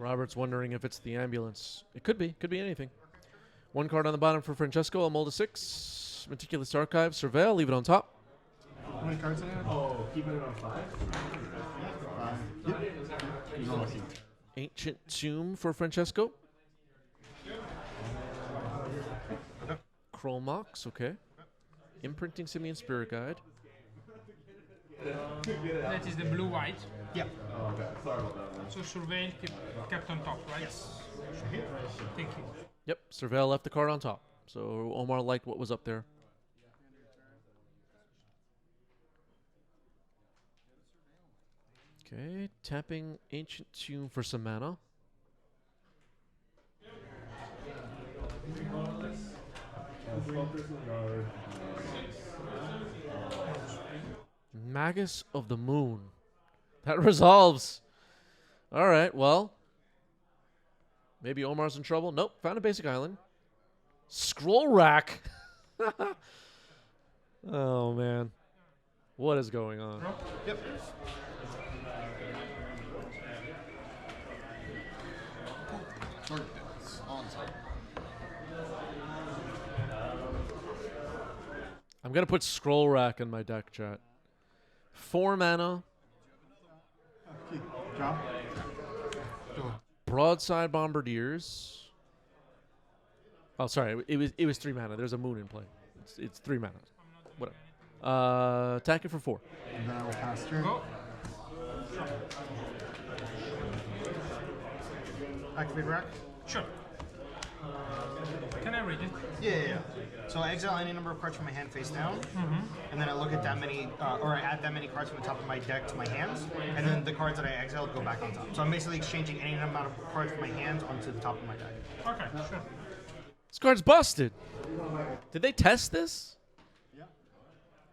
Robert's wondering if it's the ambulance. It could be. Could be anything. One card on the bottom for Francesco. A mold of 6. Meticulous Archive. Surveil. Leave it on top. How many cards in it? Oh, keeping it on 5? 5. Yep. Ancient Tomb for Francesco. Chromox, okay. Imprinting Simian Spirit Guide. That is the blue-white. Yep. Oh, okay. Sorry about that one. So Surveil kept on top, right? Yes. Thank you. Yep, Surveil left the card on top. So Omar liked what was up there. Okay, tapping Ancient Tomb for some mana. Magus of the Moon. That resolves. All right, well. Maybe Omar's in trouble. Nope, found a basic island. Scroll Rack. Oh, man. What is going on? Yep. I'm going to put Scroll Rack in my deck, chat. 4 mana. John? Broadside Bombardiers. Oh, sorry. It was 3 mana. There's a moon in play. It's 3 mana. Whatever. Attack it for 4. And then I will pass turn. Go. Activate rack? Sure. Can I read it? Yeah. So I exile any number of cards from my hand face down, and then I look at that many, or I add that many cards from the top of my deck to my hands, and then the cards that I exiled go back on top. So I'm basically exchanging any amount of cards from my hands onto the top of my deck. Okay, sure. This card's busted. Did they test this? Yeah.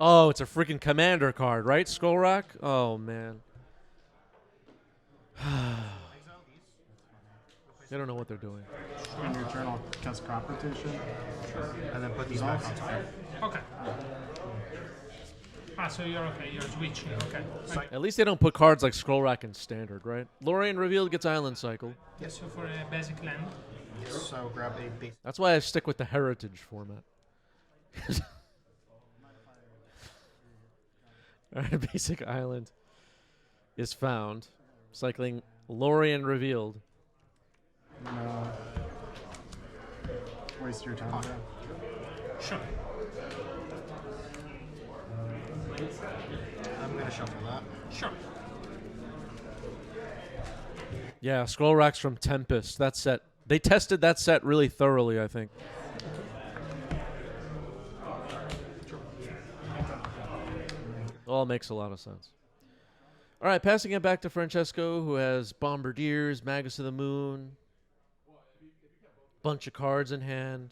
Oh, it's a freaking commander card, right? Scroll Rack? Oh, man. They don't know what they're doing. In your turn, I'll cast Competition, and then put these back on top. Okay. Ah, so you're okay. You're switching. Okay. At least they don't put cards like Scroll Rack in Standard, right? Lorien Revealed gets Island Cycle. Yes. So for a basic land. So grab a base. That's why I stick with the Heritage format. Alright, basic island is found. Cycling Lorien Revealed. No. Waste your time. Sure. I'm gonna shuffle that. Sure. Yeah, Scroll Racks from Tempest. That set. They tested that set really thoroughly, I think. All makes a lot of sense. All right, passing it back to Francesco, who has Bombardiers, Magus of the Moon, bunch of cards in hand.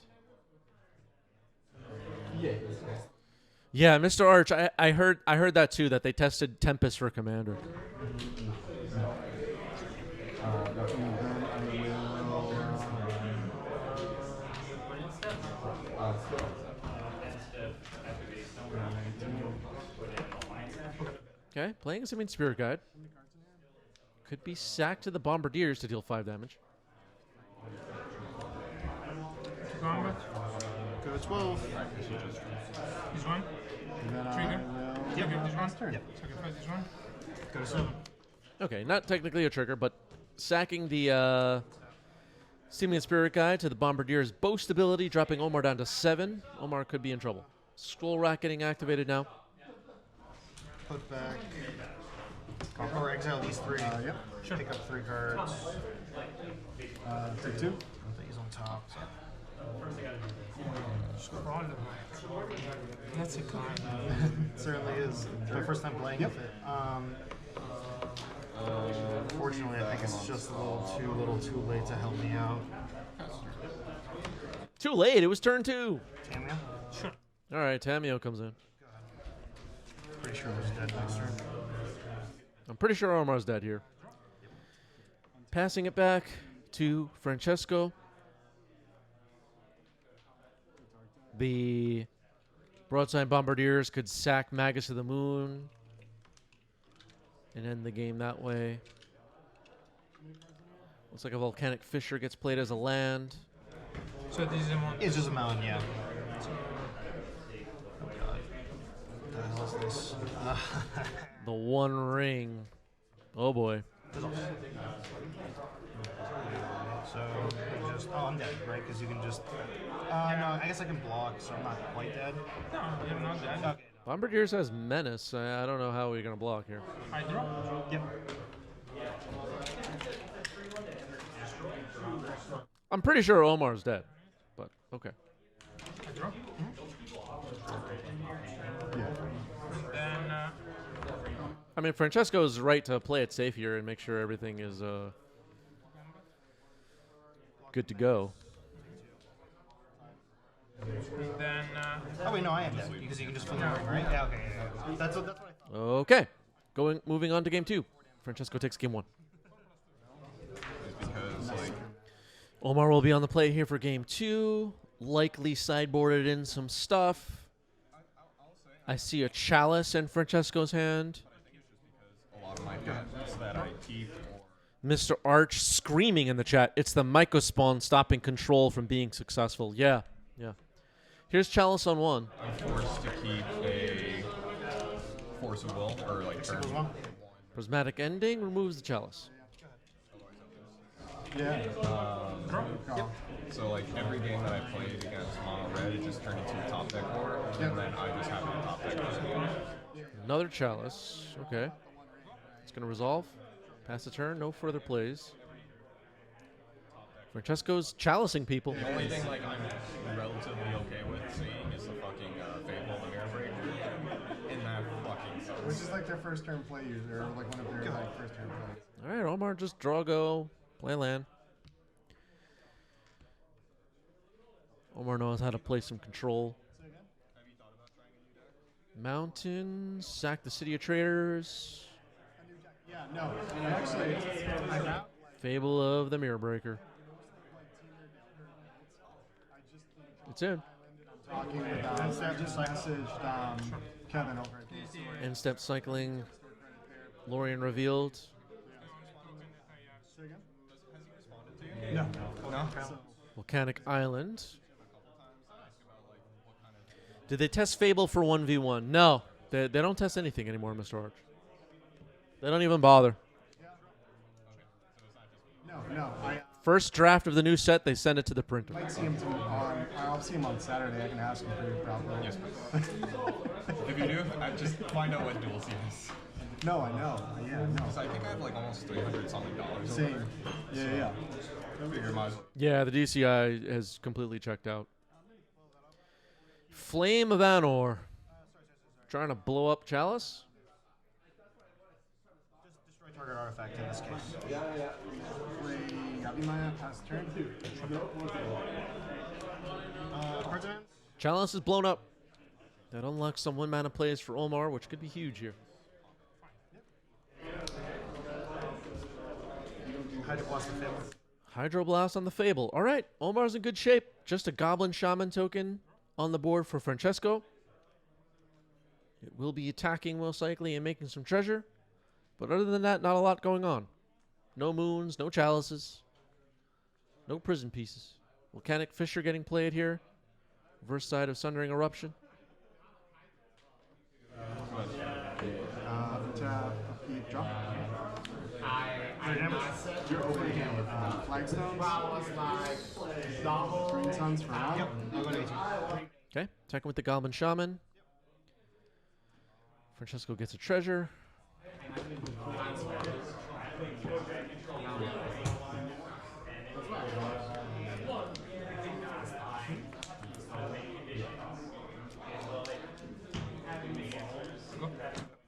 Yeah, Mr. Arch, I heard that too, that they tested Tempest for Commander. Okay, playing a Simian Spirit Guide. Could be sacked to the Bombardiers to deal 5 damage. Combat. Go to 12. This one. And then Trigger. Yep. This one. Turn. Yep. Sacrifice this one. Go to 7. Okay, not technically a trigger, but sacking the Simian Spirit Guide to the Bombardiers' boast ability, dropping Omar down to 7. Omar could be in trouble. Scroll Rack getting activated now. Put back. Or exile these 3. Yep. Sure. Pick up 3 cards. Take 2. Put these on top. Scroll. That's a card. It certainly is. It's my first time playing with it. Unfortunately, I think it's just a little too late to help me out. Too late. It was turn 2. Tamia? Sure. All right, Tamio comes in. Pretty sure it was dead next turn. I'm pretty sure Omar's dead here. Passing it back to Francesco. The Broadside Bombardiers could sack Magus of the Moon and end the game that way. Looks like a volcanic fissure gets played as a land. So this is a monster. It's just a mountain, yeah. Oh god. What the hell is this? The One Ring. Oh boy. So, just. Oh, I'm dead, right? Because you can just. No, I guess I can block, so I'm not quite dead. No, you're not dead. Okay. Bombardiers has Menace. I don't know how we're going to block here. Hydro. Yep. I'm pretty sure Omar's dead, but okay. Hydro. Yeah. Then I mean, Francesco's right to play it safe here and make sure everything is good to go. then Oh, wait, no, I am dead. Because you can just flip the ring, right? Yeah, okay. Yeah. That's what I thought. Okay. Moving on to game 2. Francesco takes game 1. Because, like, Omar will be on the play here for game 2. Likely sideboarded in some stuff. I see a chalice in Francesco's hand. a lot of my pets that I keep or Mr. Arch screaming in the chat. It's the Mycospawn stopping control from being successful. Yeah, yeah. Here's chalice on 1. I'm forced to keep a force of will or like turn. Prismatic Ending removes the chalice. Yeah. So like every game that I played against mono red, it just turned into a top deck board, and then I just happened to top deck this. Another chalice. Okay. It's going to resolve. Pass the turn. No further plays. Francesco's chalicing people. The only thing like I'm relatively okay with seeing is the fucking Fable of the Mirror Breaker, and that fucking sucks. Which is like their first turn play user, or like one of their like first turn plays. All right, Omar, just draw go. Play land. Omar knows how to play some control. Mountain, sack the City of Traders. Yeah, no. Actually, I have. Fable of the Mirror Breaker. It's in. Talking with I just messaged Kevin over at DC. End step cycling. Lorien revealed. No. No? Volcanic Island. Did they test Fable for 1v1? No. They don't test anything anymore, Mr. Arch. They don't even bother. No. I First draft of the new set, they send it to the printer. might see him I'll see him on Saturday. I can ask him pretty properly. Yes, if you do, I just find out what duels he is. No, I know. Yeah, Because no. I think I have like almost $300 something. Same. Yeah. I figure might as well. Yeah, the DCI has completely checked out. Flame of Anor. Trying to blow up Chalice? Just destroy target artifact in this case. Play Gabimaya past turn. Cards in hand? Chalice is blown up. That unlocks some 1-mana plays for Omar, which could be huge here. Hydroblast the Fable. Hydroblast on the Fable. All right, Omar's in good shape. Just a Goblin Shaman token on the board for Francesco. It will be attacking most likely and making some treasure. But other than that, not a lot going on. No moons, no chalices, no prison pieces. Volcanic Fissure getting played here. Reverse side of Sundering Eruption. Tap, upkeep, drop. You're opening hand with flagstones. Green Suns for 1. I'll go to 18. Okay, attacking with the Goblin Shaman. Francesco gets a treasure.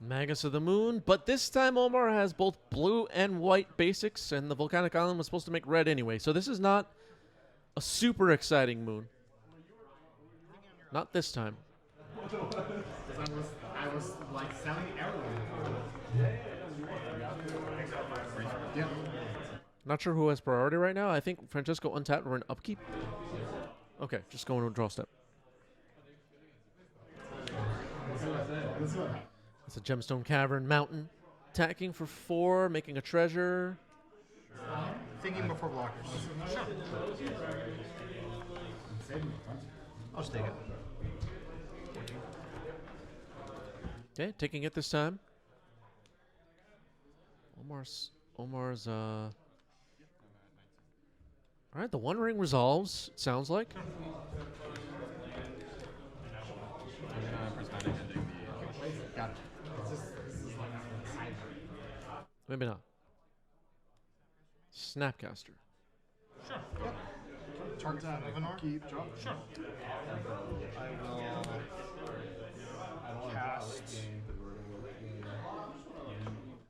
Magus of the Moon, but this time Omar has both blue and white basics, and the Volcanic Island was supposed to make red anyway, so this is not a super exciting moon. Not this time. I was like selling everything. Yeah. Not sure who has priority right now. I think Francesco untapped or an upkeep. Okay, just going to a draw step. It's a Gemstone Cavern Mountain. Attacking for 4, making a treasure. Thinking before blockers. I'll just take it. Okay, taking it this time. Omar's all right, the One Ring resolves, it sounds like. Got it. Maybe not. Snapcaster. Sure. Target Tap, Ivanor. keep, drop. Sure. I will cast.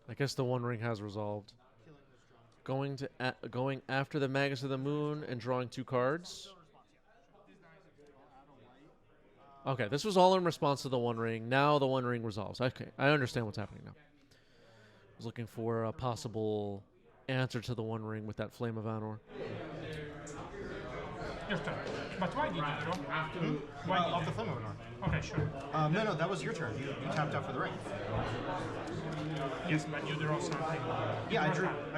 I guess the One Ring has resolved. Going after the Magus of the Moon and drawing 2 cards. Okay, this was all in response to the One Ring. Now the One Ring resolves. Okay, I understand what's happening now. I was looking for a possible answer to the One Ring with that Flame of Anor. Your turn. But why did you draw? Why did Off you? the Flame of Anor. Okay, sure. No, that was your turn. You tapped out for the ring. Yes, but you draw something. Yeah, I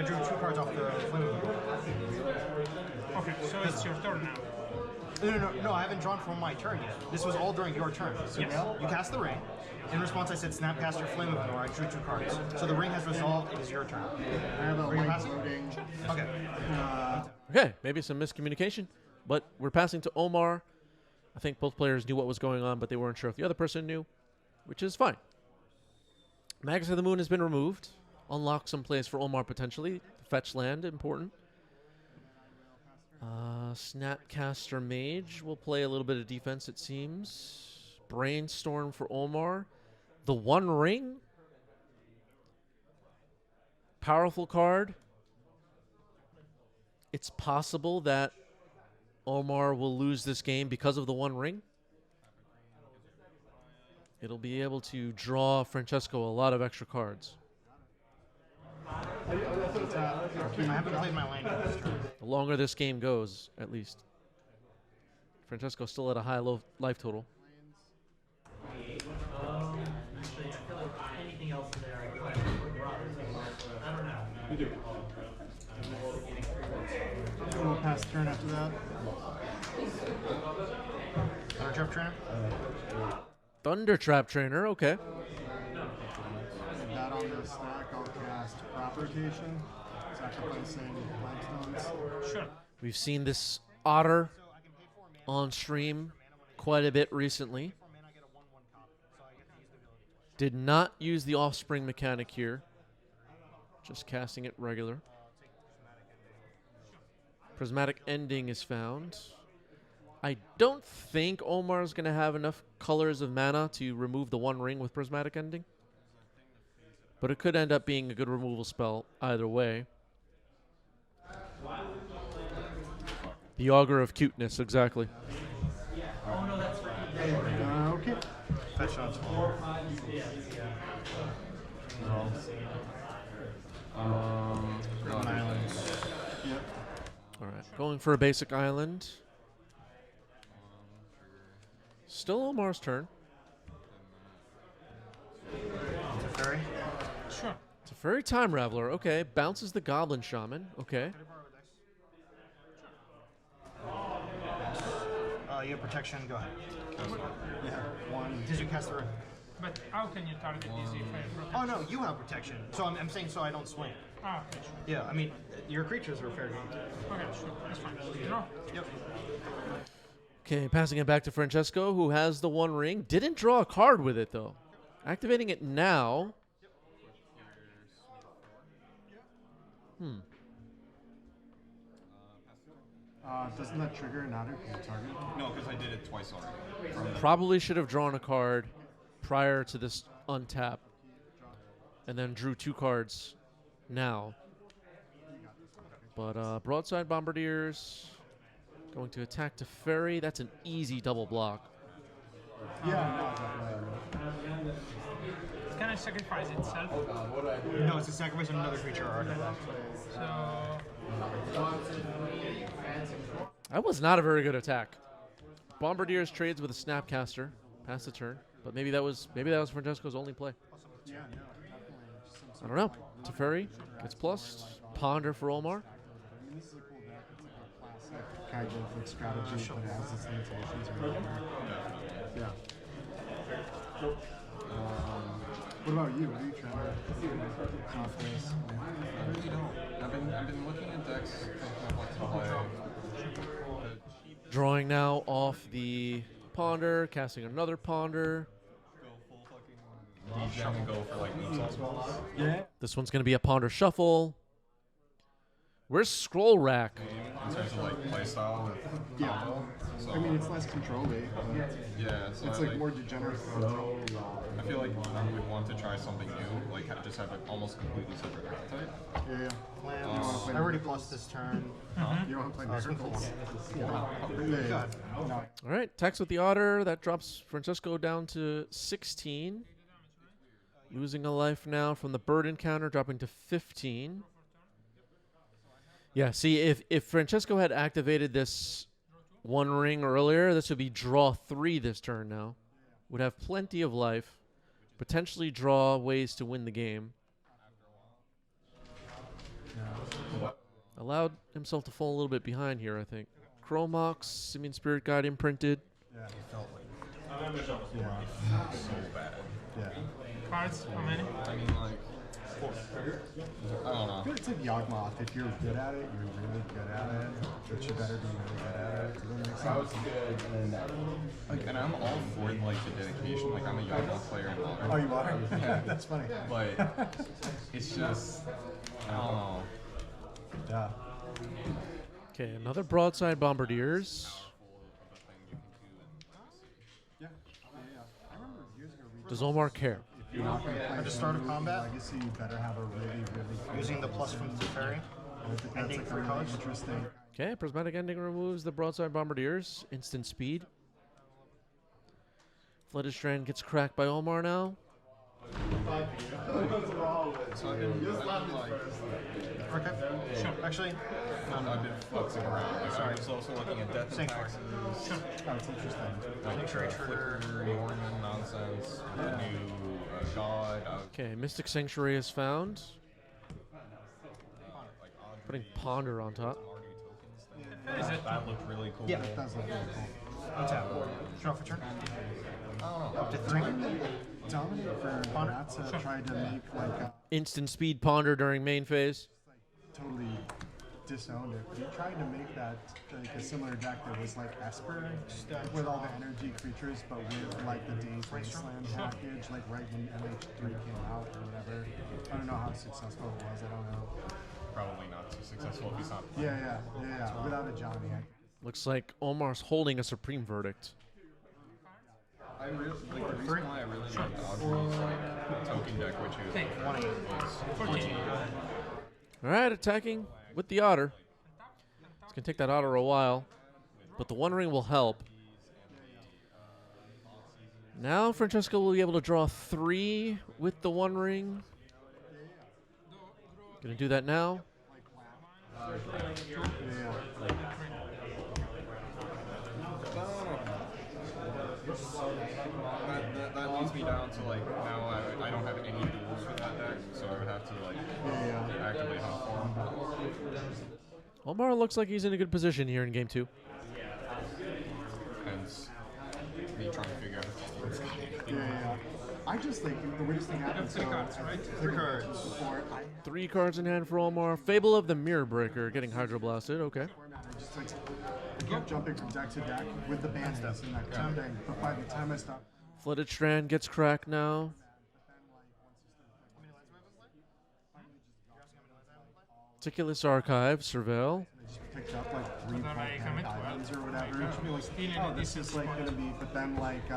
drew 2 cards off the Flame of Anor. Okay, so it's your turn now. No, I haven't drawn from my turn yet. This was all during your turn. So Yes. you cast the ring. In response, I said Snapcaster Flame of Anor. I drew 2 cards. So the ring has resolved. It is your turn. I have a Are you light passing? loading. Okay. Okay, maybe some miscommunication, but we're passing to Omar. I think both players knew what was going on, but they weren't sure if the other person knew, which is fine. Magus of the Moon has been removed. Unlock some plays for Omar potentially. Fetch land, important. Snapcaster Mage will play a little bit of defense, it seems. Brainstorm for Omar. The One Ring. Powerful card. It's possible that Omar will lose this game because of the One Ring. It'll be able to draw Francesco a lot of extra cards. I haven't played my land yet this turn. The longer this game goes, at least. Francesco's still at a high life total. Actually, I feel like anything else in there, I don't know. You do. We'll pass the turn after that. Thundertrap Trainer? Thunder Trap Trainer, okay. That on the stack, I'll cast Crop Rotation, sacrificing Blackstones. Sure. We've seen this Otter on stream quite a bit recently. Did not use the Offspring mechanic here. Just casting it regular. Prismatic Ending is found. I don't think Omar's going to have enough colors of mana to remove the One Ring with Prismatic Ending. But it could end up being a good removal spell either way. The Augur of Cuteness, exactly. Okay. Fetch shots. Islands. Yep. All right, going for a basic island. Still Omar's turn. Teferi. Sure. It's a Fairy Time Raveler. Okay, bounces the Goblin Shaman. Okay. You have protection. Go ahead. Yeah. One. Did you cast the ring? But how can you target this if I protect? Oh no, you have protection. So I'm saying so I don't swing. Ah, okay, sure. Yeah, I mean your creatures are fair game. Okay, sure. That's fine. Draw. Yep. Okay, passing it back to Francesco, who has the One Ring. Didn't draw a card with it, though. Activating it now. Doesn't that trigger an adder because it's target? No, because I did it twice already. From the Probably should have drawn a card prior to this untap. And then drew 2 cards now. But Broadside Bombardiers going to attack to Ferry. That's an easy double block. Yeah. Can I sacrifice itself? No, it's a sacrifice of another creature or artifact. So That was not a very good attack. Bombardiers trades with a Snapcaster. Pass the turn. But maybe that was Francesco's only play. Yeah, no, definitely. I don't know. Teferi gets plus. Ponder for Omar. this is a cool deck. It's like a classic kind of like strategy, but it has its limitations or whatever. Yeah. What about you? What are you trying to off this? I really don't. I've been looking at decks, thinking of what to play. Drawing now off the ponder, casting another ponder. Go full fucking degen and go for like meat sauce. Yeah. This one's going to be a ponder shuffle. Where's Scroll Rack? In terms of like playstyle with Yeah. combo. So, I mean, it's less control-y, but yeah, so it's I like more degenerate control. I feel like I would want to try something new, like just have an almost completely separate deck type. Yeah. Plans. I already plus this turn. You don't play Swing for miracles. one. Yeah. No. All right, text with the otter. That drops Francesco down to 16. Losing a life now from the bird encounter, dropping to 15. Yeah, see, if Francesco had activated this one ring earlier, this would be draw 3 this turn now. Would have plenty of life. Potentially draw ways to win the game. Allowed himself to fall a little bit behind here, I think. Chromox, Simian Spirit Guide imprinted. Yeah. It felt like Yeah. so bad. Yeah. Cards, how many? I mean, like, I don't know. I feel like it's like Yawgmoth. If you're good at it, you're really good at it. But you better be really good at it. Does that make sense? Like, and I'm all for like the dedication. Like, I'm a Yawgmoth player in Modern. Oh, you are? Yeah. That's funny. But it's just, I don't know. Yeah. Okay, another broadside bombardiers. Yeah. I remember years ago reading. Does Omar care? If you're not going to play At the start of combat? Legacy, you better have a really, really cool Using the plus from the Teferi. I think that's ending like for a really colors. interesting. Okay, prismatic ending removes the broadside bombardiers. Instant speed. Flooded Strand gets cracked by Omar now. So I've been like, Okay. Actually, I've been futzing around. Like, I was also looking at death and Sanctuary. taxes. Oh, it's interesting. Sanctuary trigger. Norman nonsense. The new god. Okay, Mystic Sanctuary is found. Like odd Putting Ponder on top. tokens thing. That looked really cool. Yeah. That does look really cool. Untap. Draw for turn. I don't know. Up to 3. Dominant for Natsa tried to make like a Instant speed Ponder during main phase. totally disowned it. But he tried to make that like a similar deck that was like Esper with all the energy creatures, but with like the Days Wasteland package, like right when MH3 came out or whatever. I don't know how successful it was. I don't know. Probably not too successful if he's not. Yeah. Without a Johnny. Looks like Omar's holding a supreme verdict. I really like the reason why I really liked Audrey's like token deck, which is 14. All right, attacking with the otter. It's going to take that otter a while, but the one ring will help. Now Francesco will be able to draw 3 with the one ring. Going to do that now. that leads me down to like now I don't have any duels with that deck, so I would have to like actively hunt for him. Omar looks like he's in a good position here in game 2. Hence me trying to figure out what's going on. Yeah. I just think the weirdest thing happened. So 3 cards. before I 3 cards in hand for Omar. Fable of the Mirror Breaker getting Hydroblasted. Okay. just like I kept jumping from deck to deck with the banners and that kind of thing. But by the time I stopped, Flooded Strand gets cracked now. Meticulous Archive, Surveil. I just picked up like 3 Then I come into it. islands or whatever. And Still be in like, oh, a this is decent like spot. gonna be. But then like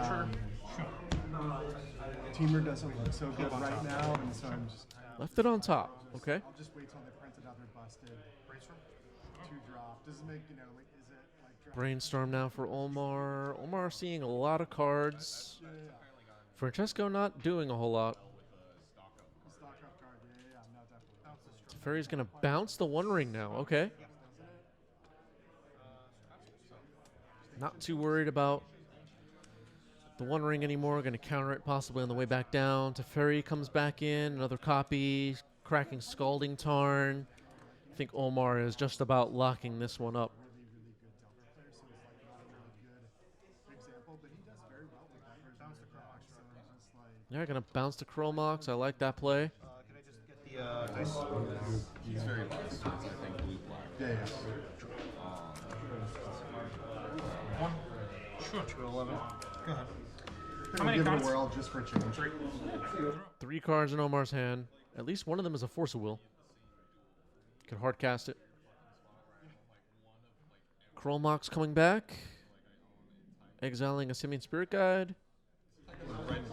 Teamer doesn't look so good right now, and so I'm just. Left it on top. Okay. I'll just wait till they print it out. They're busted. 2-drop. Does it make like is it like drop? Brainstorm now for Omar. Omar seeing a lot of cards. Francesco not doing a whole lot. Stock up card. Yeah, no, definitely. Teferi's going to bounce the one ring now. Okay. Not too worried about the one ring anymore. Going to counter it possibly on the way back down. Teferi comes back in. Another copy. Cracking Scalding Tarn. think Omar is just about locking this one up. Really good Delta player, so it's like not a really good example, but he does very well with that version of the deck. So it's just like Yeah, gonna bounce the Chromox. I like that play. Can I just get the dice? He's very biased towards, I think, blue-black. yeah. One. Sure. 2 to 11. Go ahead. They're many gonna give it cards? a whirl just for a change. 3 cards in Omar's hand. At least one of them is a Force of Will. Can hard cast it. Chromox coming back. Exiling a Simian Spirit Guide. Red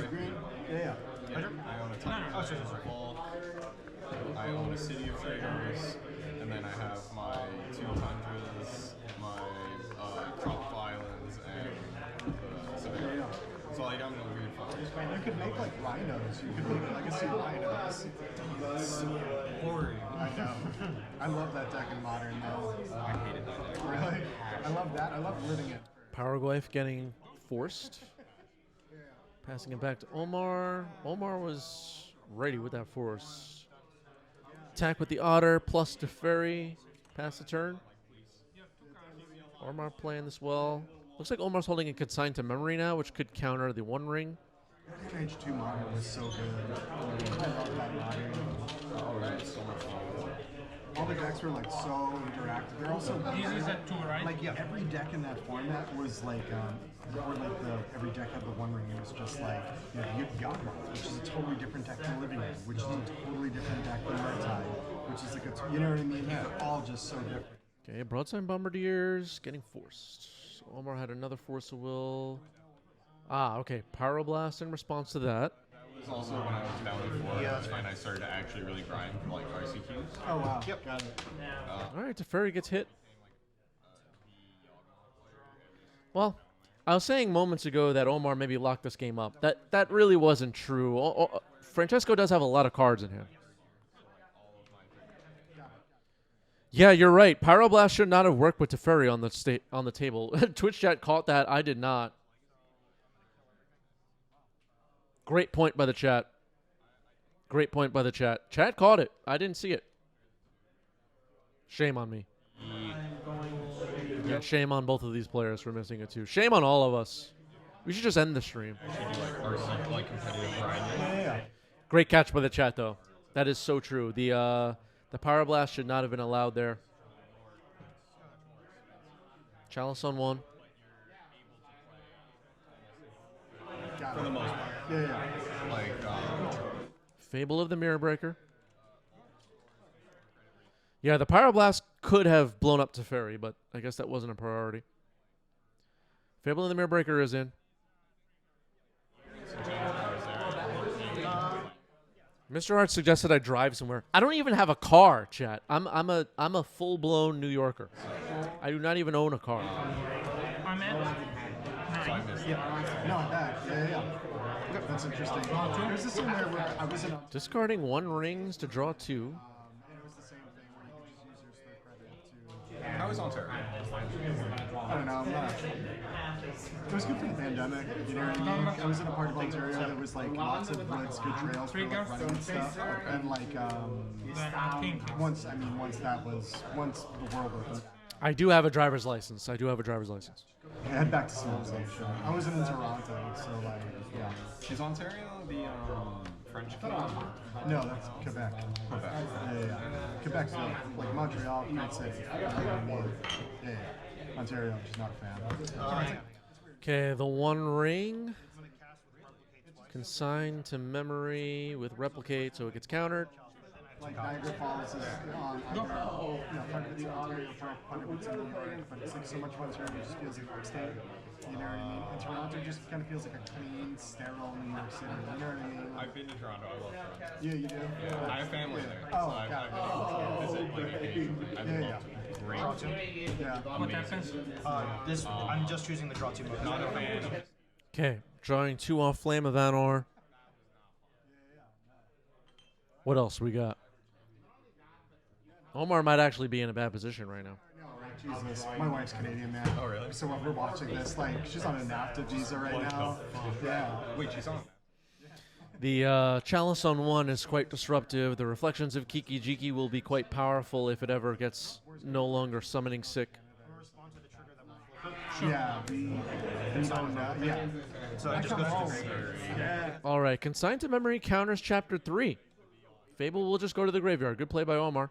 green. Yeah. I own a ton of Vault. I own a City of Traders, and then I have my 2 Tundras, my Tropical Islands, and the Severa. So like I'm in a weird fucking. You could make like rhinos. You could make legacy rhinos. So boring. I know. I love that deck in modern though. I hated that deck. Really? I love that. I love living it. Powerglyph getting forced. Passing it back to Omar. Omar was ready with that force. Attack with the Otter plus Teferi. Pass the turn. Omar playing this well. Looks like Omar's holding a consign to memory now, which could counter the One Ring. Age 2 modern was so good. I love that modern. Oh, that's so much fun. All the decks were like so interactive. They're also This is a 2, right? like every deck in that format was like every deck had the One Ring. It was just like you had Yawgmoth, which is a totally different deck than Living Room, which is a totally different deck than Murktide, which is like you know what I mean? They're all just so different. Okay, Broadside Bombardiers getting forced. So Omar had another Force of Will. Ah, okay. Pyroblast in response to that. It was also when I was down before, that's fine. I started to actually really grind for like RCQs. Oh wow. Yep. Got it. All right, Teferi gets hit. Well, I was saying moments ago that Omar maybe locked this game up. That really wasn't true. Francesco does have a lot of cards in him. Yeah, you're right. Pyroblast should not have worked with Teferi on the table. Twitch chat caught that. I did not. Great point by the chat. Great point by the chat. Chat caught it. I didn't see it. Shame on me. Yeah, shame on both of these players for missing it too. Shame on all of us. We should just end the stream. I should do like RC, like competitive grinding. Yeah. Great catch by the chat though. That is so true. The Pyroblast should not have been allowed there. Chalice on 1. For the most part. Yeah. Like, Fable of the Mirror Breaker. Yeah, the Pyroblast could have blown up Teferi, but I guess that wasn't a priority. Fable of the Mirror Breaker is in. Mr. Hart suggested I drive somewhere. I don't even have a car, chat. I'm a full-blown New Yorker. I do not even own a car. I'm at 9. Not that. Yeah. That's interesting. There's this one where I was in Discarding 1 rings to draw 2. and it was the same thing where you could just use your split credit to. how is Ontario? I don't know. I'm not. It was good for the pandemic. You know what I mean? I was in a part of Ontario that was like lots of woods, good trails for like running and stuff. And like once the world opened. I do have a driver's license. I head back to school. So I wasn't in Toronto, so like yeah. Is Ontario the French Canadian? No, that's Quebec. Yeah. Quebec's like Montreal, great city. Yeah. Ontario, I'm just not a fan. Okay, the 1 ring. Consigned to memory with replicate, so it gets countered. Like Niagara Falls is on, part of it's in Ontario, part of it's in New York, but it's like so much Ontario just feels like upstate. You know what I mean? And Toronto just kind of feels like a clean, sterile New York City. You know what I mean? I've been to Toronto. I love Toronto. Yeah, you do? Yeah, I have family there. Oh, so I've got been able to visit like occasionally. I'd love to. Great. Yeah. What happens? I'm just choosing the draw 2 mode. Not a fan. Okay, drawing 2 off Flame of Anor. What else we got? Omar might actually be in a bad position right now. Jesus, my wife's Canadian, man. Oh, really? So when we're watching this, like, she's on a NAFTA visa right now. Yeah. Wait, she's on. The Chalice on 1 is quite disruptive. The Reflections of Kiki Jiki will be quite powerful if it ever gets no longer summoning sick. Yeah, we don't know. Yeah. So it just goes to the graveyard. All right, Consigned to Memory counters Chapter 3. Fable will just go to the graveyard. Good play by Omar.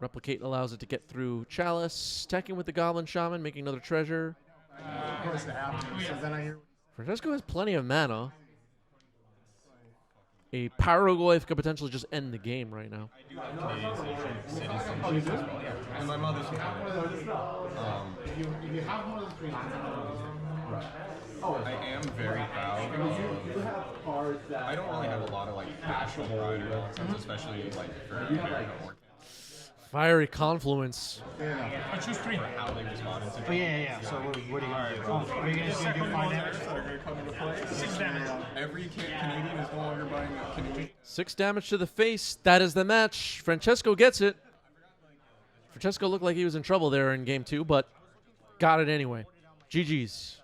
Replicate allows it to get through Chalice. Attacking with the Goblin Shaman, making another treasure. Of course it happens. So then I hear. Francesco has plenty of mana. A Pyrogoyf could potentially just end the game right now. Canadian cities as well, yeah. And my mother's from Canada. I am very proud of, I don't really have a lot of like actual pride or nonsense, especially like for America or Fiery Confluence. I choose 3. how they responded to But yeah. So what are you gonna do? Are you gonna do 5 damage? that are going to come into play. 6 damage. Every Canadian is no longer buying a Canadian. 6 damage to the face. That is the match. Francesco gets it. Francesco looked like he was in trouble there in game 2, but got it anyway. GG's.